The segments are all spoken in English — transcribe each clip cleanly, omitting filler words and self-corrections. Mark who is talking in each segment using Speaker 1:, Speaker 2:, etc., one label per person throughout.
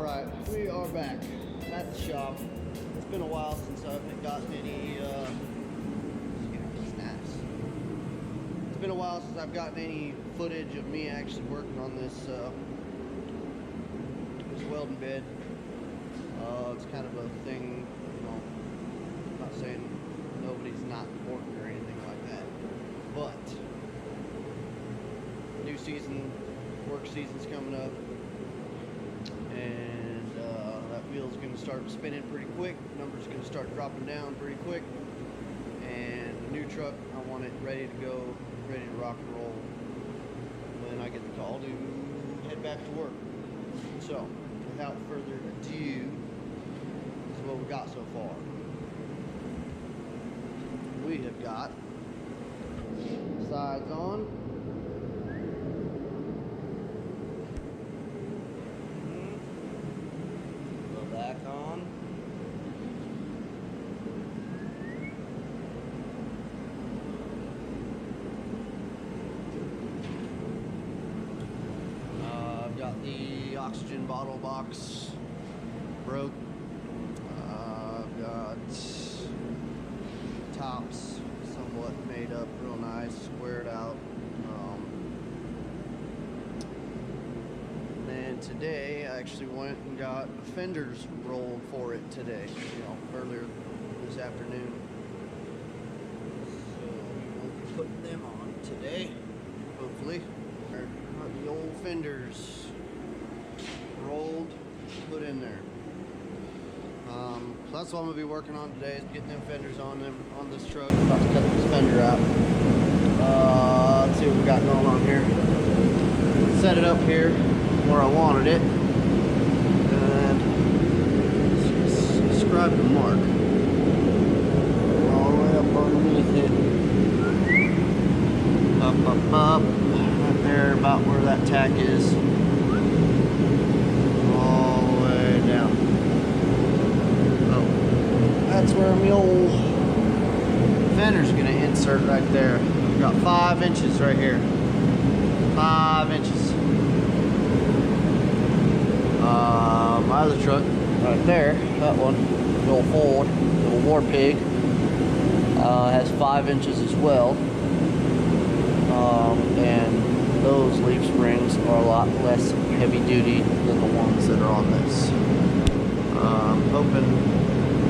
Speaker 1: Alright, we are back at the shop. It's been a while since I've gotten any It's been a while since I've gotten any footage of me actually working on this this welding bed. It's kind of a thing, you know, I'm not saying nobody's not important or anything like that, but new season, work season's coming up, and that wheel's going to start spinning pretty quick. Numbers going to start dropping down pretty quick, and the new truck, I want it ready to go, ready to rock and roll when I get the call to head back to work. So without further ado, this is what we got so far. We have got sides on, back on, I've got the oxygen bottle box broke. I've got tops somewhat made up real nice, squared out. And today I actually went and got fenders rolled for it today, earlier this afternoon. So we will be putting them on today, hopefully. Got the old fenders rolled, put in there. So that's what I'm gonna be working on today, is getting them fenders on this truck. About to cut this fender out. Let's see what we got going on here. Set it up here where I wanted it, and describe the mark all the way up underneath it, up, right there, about where that tack is, all the way down. Oh, that's where my old fender's gonna insert right there. I've got 5 inches right here, 5 inches. My other truck right there, that one, the old Ford, the old War Pig, has 5 inches as well, and those leaf springs are a lot less heavy duty than the ones that are on this.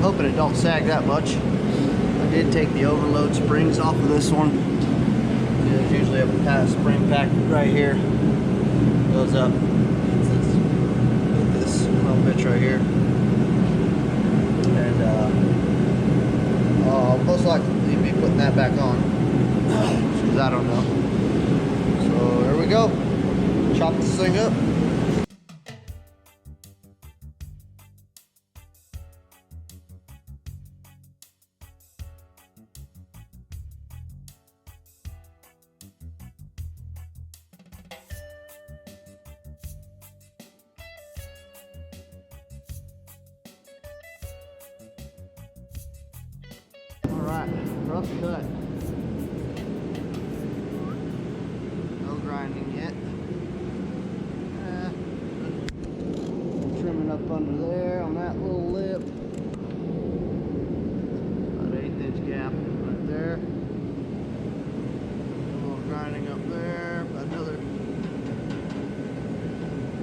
Speaker 1: Hoping it don't sag that much. I did take the overload springs off of this one. There's usually a spring pack right here, goes up. Bitch right here, and I'll most likely be putting that back on, because I don't know. So there we go, chop this thing up. Alright, rough cut. No grinding yet. Trimming up under there on that little lip. About 1/8 inch gap right there. A little grinding up there. About another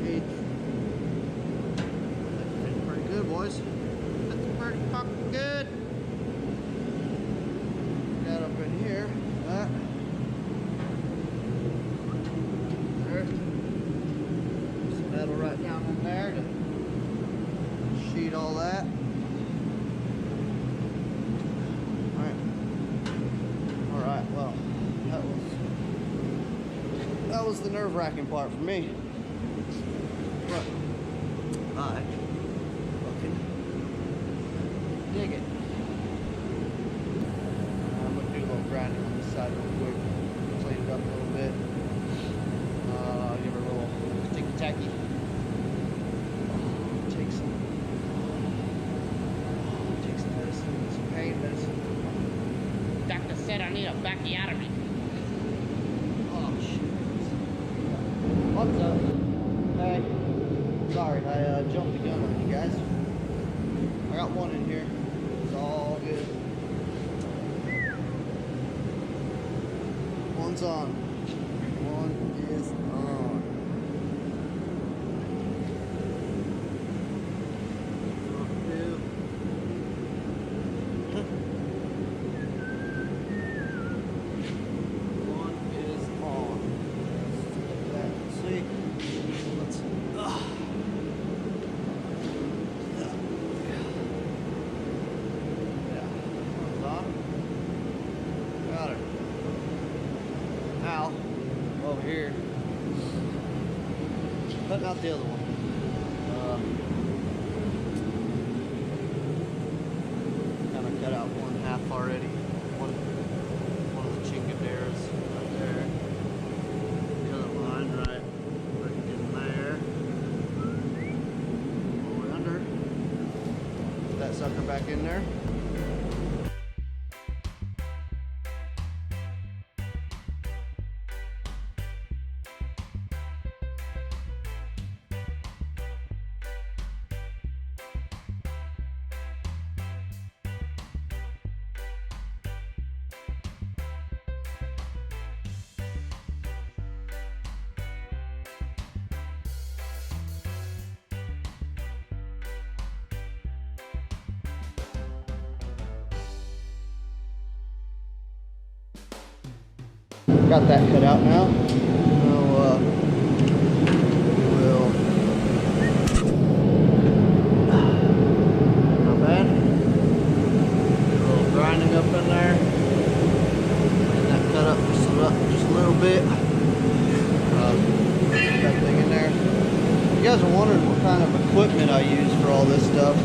Speaker 1: 1/8. That's pretty good, boys. That's pretty fucking good. Up in here, that there, some metal right down in there to sheet all that. All right. Well, that was the nerve-wracking part for me. But I fucking dig it. Grinding on this side real quick, clean it up a little bit, give her a little ticky-tacky, take some medicine, some pain medicine.
Speaker 2: Doctor said I need a backiotomy.
Speaker 1: Oh shit. What's up? Hey. Sorry, I jumped the gun on you guys. I got one in here. It's all good. One's on. One is on. One is on. Let's see. Yeah. One's on. Got her. Now, over here, cutting out the other one. Kind of cut out one half already. One of the chingaderas right there. The other line right in there. All the way under. Put that sucker back in there. Got that cut out now. Now we'll not bad. A little grinding up in there. Clean that cut up just a little bit. Get that thing in there. You guys are wondering what kind of equipment I use for all this stuff.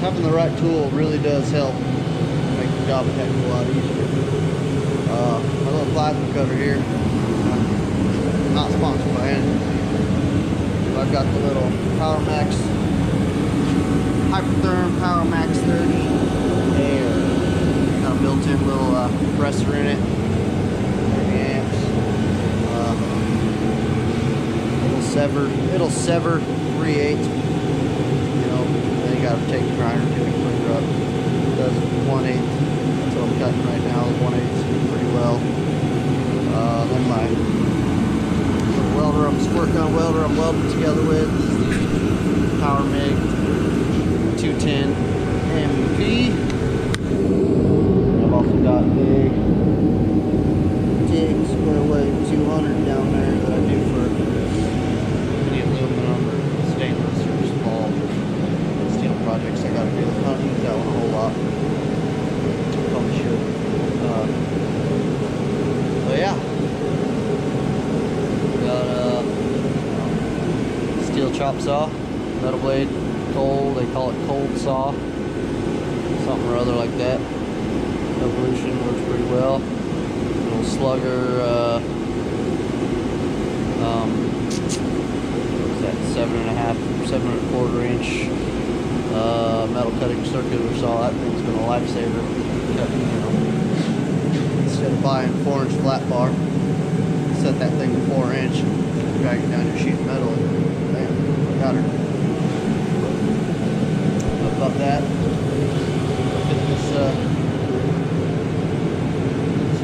Speaker 1: Having the right tool really does help make the job a heck of a lot easier. My little plasma cutter here, not sponsored by anything. I've got the little PowerMax Hypertherm PowerMax 30 Air. Got a built-in little compressor in it, 30 amps. It'll sever 3/8. You know, then you got to take the grinder to it, clean it up. It does 1/8. That's what I'm cutting right now, is 1/8 pretty well. Then my welder, I'm squirt gun welder I'm welding together with Power MIG 210 MEP. I've also got a TIG square weight 200 down there that I do for any aluminum or stainless or small steel projects I gotta do. I don't use that one a whole lot. Probably should. But yeah. Got a steel chop saw, metal blade, cold, they call it cold saw. Something or other like that. Evolution works pretty well. Little slugger, what's that, 7.25 inch metal cutting circular saw. That thing's been a lifesaver. Cutting, you know, instead of buying 4-inch flat bar, set that thing to 4-inch, drag it down your sheet of metal, and bam, got her. Above that, fit this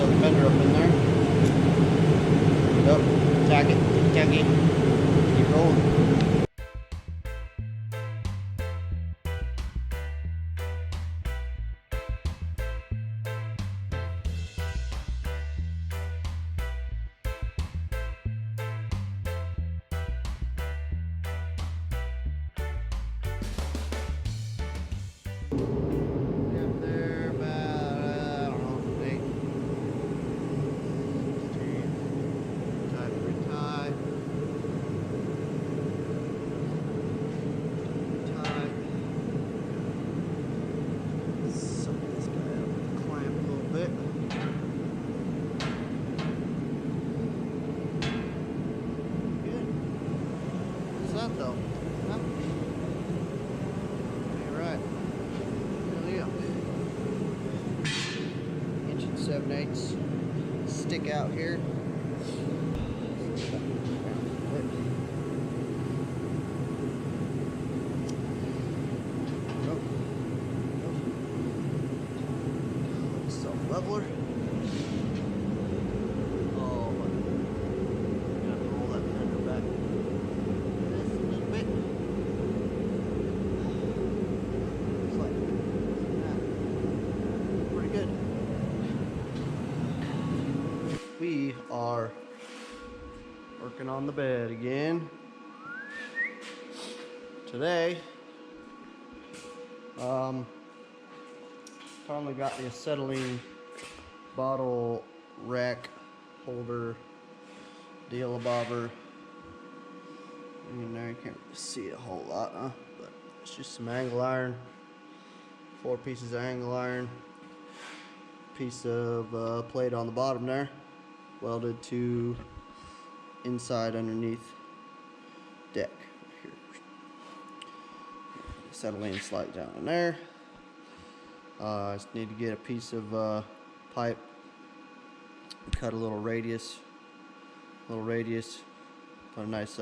Speaker 1: other fender up in there. Pick it up, tack it, keep rolling. Though. Huh? You're right. Really up. 1 7/8 stick out here. muffler. Oh, I'm gonna have to roll that fender back just a little bit. Looks like that. Pretty good. We are working on the bed again today. Finally got the acetylene bottle rack holder deal-a-bobber in there. You can't really see a whole lot, huh? But it's just some angle iron, 4 pieces of angle iron, piece of plate on the bottom there, welded to inside underneath deck here. Acetylene slide down in there. I just need to get a piece of pipe, cut a little radius, put a nice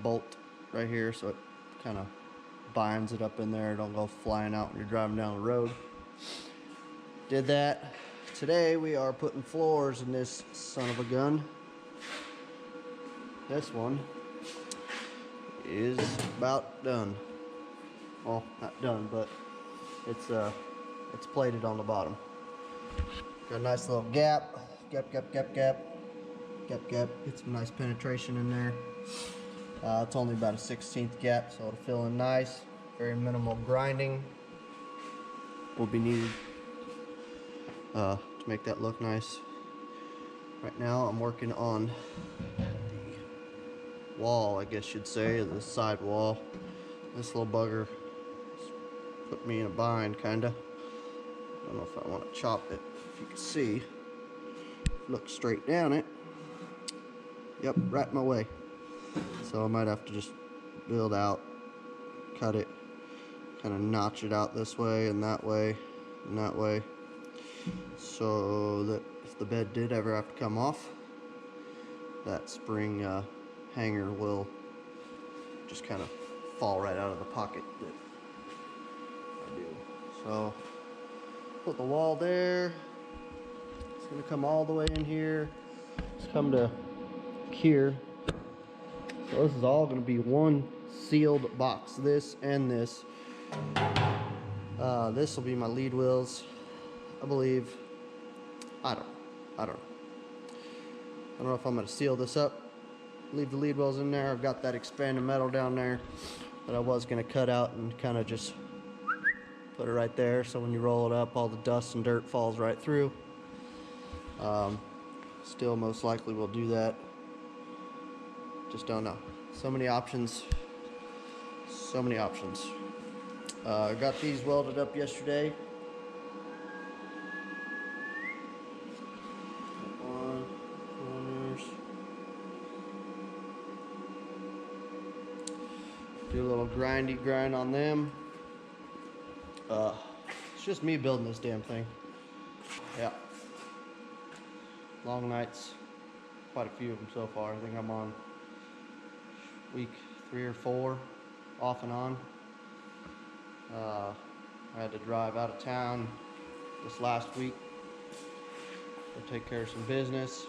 Speaker 1: bolt right here so it kind of binds it up in there. Don't go flying out when you're driving down the road. Did that. Today we are putting floors in this son of a gun. This one is about done. Well, not done, but it's plated on the bottom. Got a nice little gap. Get some nice penetration in there. It's only about a 1/16 gap, so it'll fill in nice. Very minimal grinding will be needed to make that look nice. Right now I'm working on the wall, I guess you'd say, the side wall. This little bugger put me in a bind, kinda. I don't know if I want to chop it. If you can see, look straight down it. Yep, right in my way. So I might have to just build out, cut it, kind of notch it out this way and that way and that way, so that if the bed did ever have to come off, that spring hanger will just kind of fall right out of the pocket that I do. So put the wall there. It's gonna come all the way in here. It's come to here. So this is all gonna be one sealed box. This and this. This will be my lead wheels, I believe. I don't know if I'm gonna seal this up, leave the lead wells in there. I've got that expanded metal down there that I was gonna cut out and kind of just put it right there, so when you roll it up, all the dust and dirt falls right through. Still most likely will do that. Just don't know. So many options. I got these welded up yesterday. Corners. Do a little grind on them. It's just me building this damn thing. Yeah. Long nights. Quite a few of them so far. I think I'm on week 3 or 4, off and on. I had to drive out of town this last week to take care of some business.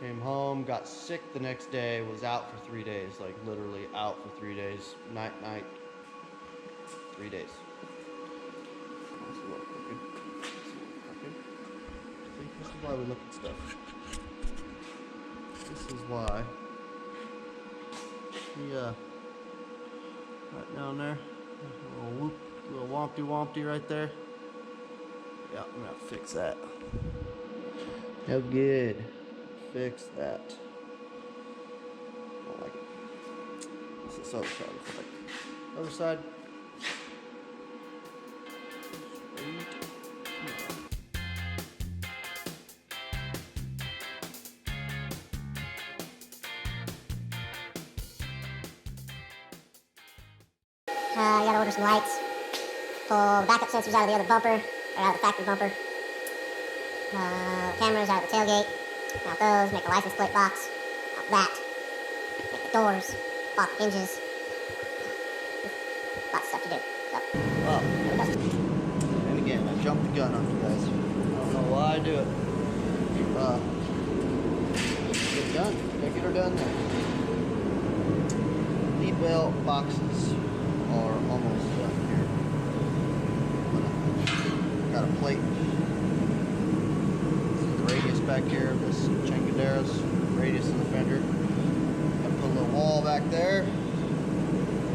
Speaker 1: Came home, got sick the next day, was out for 3 days, like literally out for 3 days. Night, 3 days. See, this is why we look at stuff. This is why. Right down there, a little whoop, little wompty right there. Yeah, I'm gonna fix that. No good. Fix that. I don't like it. What's this other side look like? Other side.
Speaker 3: I gotta order some lights, pull the backup sensors out of the other bumper, or out of the factory bumper, cameras out of the tailgate, mount those, make a license plate box, mount that, make the doors, lock the hinges, lots of stuff to do. So,
Speaker 1: Well, and again, jump the gun on you guys. I don't know why I do it. Get it done. Gotta get her done there. Lead belt boxes are almost done here. Got a plate. This is the radius back here of this Chengadera's radius of the fender. Gotta put a little wall back there.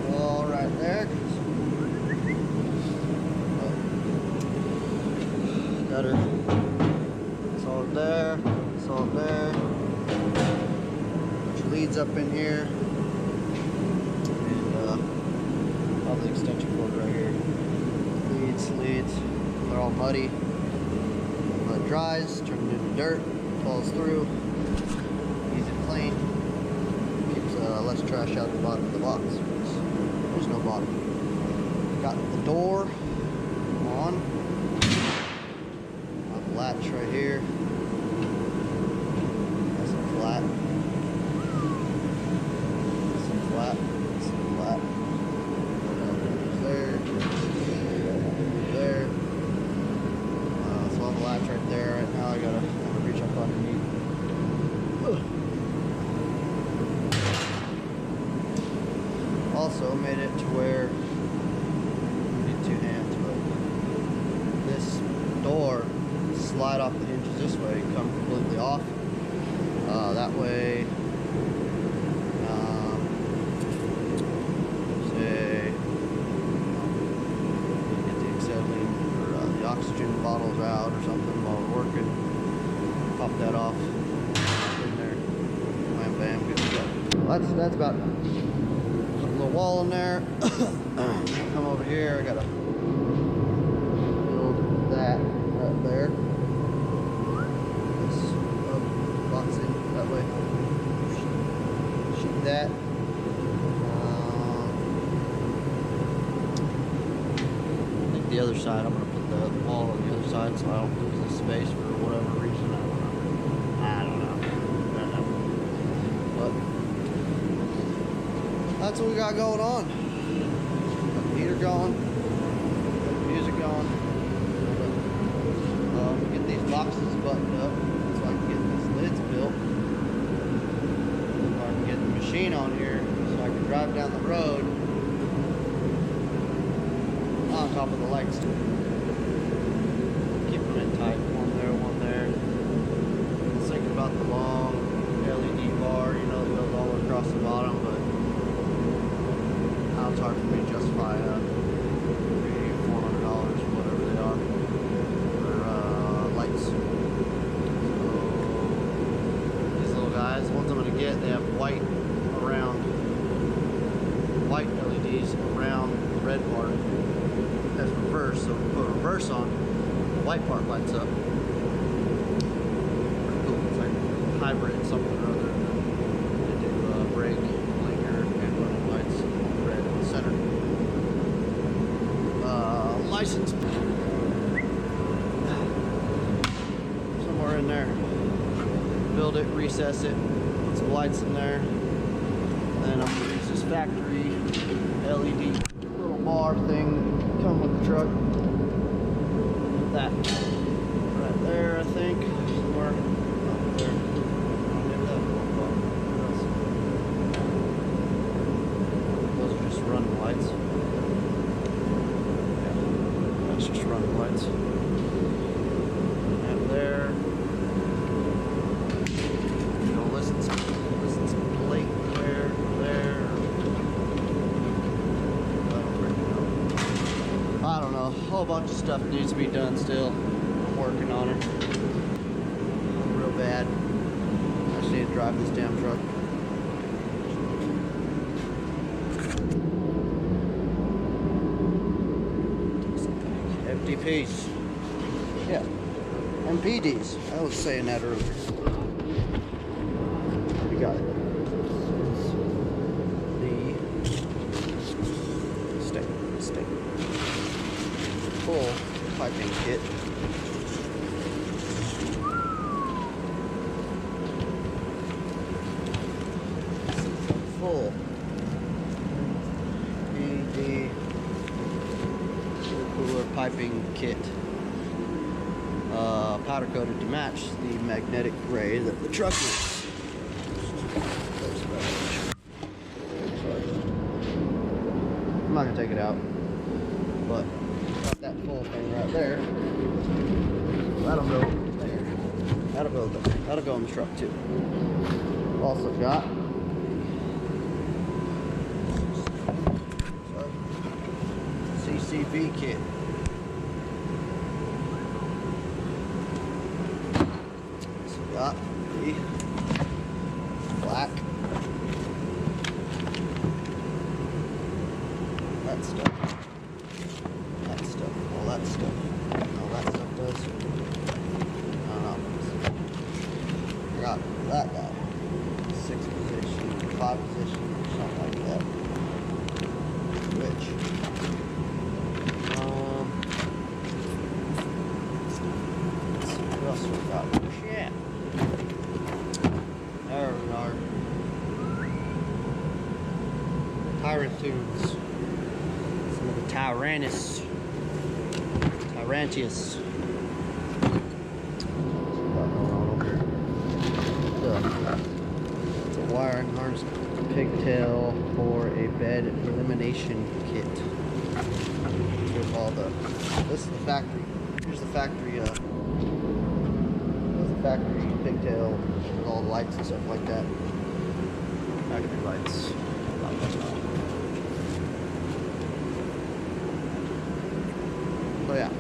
Speaker 1: Wall right there. Got her. Solid there. Solid there. Which leads up in here. And all the extension cord right here. Leads. They're all muddy. When it dries, turns it into dirt, falls through. Easy to clean. Keeps less trash out of the bottom of the box. There's no bottom. Got the door on. Got the latch right here. Nice and flat. Nice and flat. Nice and flat. There. There. So on the latch right there. Right now I gotta reach up underneath. Also made it to where you need 2 hands, but this door slide off the hinges this way, come completely off. That way, say, get the acetylene or the oxygen bottles out or something while we're working. Pop that off in there. Bam, bam, good to go. Well, that's about done. Little wall in there. Come over here. I gotta build that right there. This boxing that way. Sheet that. I think the other side. I'm gonna put the wall on the other side so I don't lose the space for whatever reason. I don't know. But that's what we got going on. Got the heater going, got the music going. Get these boxes buttoned up so I can get these lids built. So I can get the machine on here so I can drive down the road on top of the lights. Keep them in tight. One there. I was thinking about the long LED bar, you know, that goes all the way across the bottom, but it's hard for me to justify maybe $400 or whatever they are for lights. So these little guys, the ones I'm going to get, they have white LEDs around the red part as reverse. So if we put reverse on, the white part lights up. Pretty cool. It's like hybrid something or other. They do brake, blinker, and running lights. Red in the center. License somewhere in there. Build it, recess it, put some lights in there. And then I'm gonna use this factory LED little bar thing come with the truck. Put that right there, I think, somewhere up there. Maybe that those are just running lights. Yeah, that's just running lights. And there. You know, listen some plate there. I don't know. A whole bunch of stuff needs to be done still. I'm working on it. Real bad. I just need to drive this damn truck. FDPs. Yeah. MPDs. I was saying that earlier. You got it. The stick. Full piping kit. Full PED cooler piping kit. powder coated to match the magnetic gray that the truck is. I'm not gonna take it out, but got that full thing right there. That'll go there. That'll go there. That'll go in the truck too. Also got CCV kit. So got the black. That stuff. That stuff. All that stuff. All that stuff does. I don't know. I got that guy. 6 position, 5 position, something like that. Which what else we got? Shit. There we are. Tyrant tunes. Some of the Tyrantius. It's a wiring harness pigtail for a bed elimination kit. With all the, this is the factory. Here's the factory. There's the factory pigtail with all the lights and stuff like that. Factory lights. So yeah,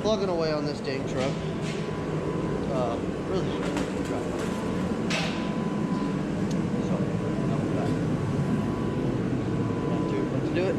Speaker 1: plugging away on this dang truck. Really good truck. So, let's do it.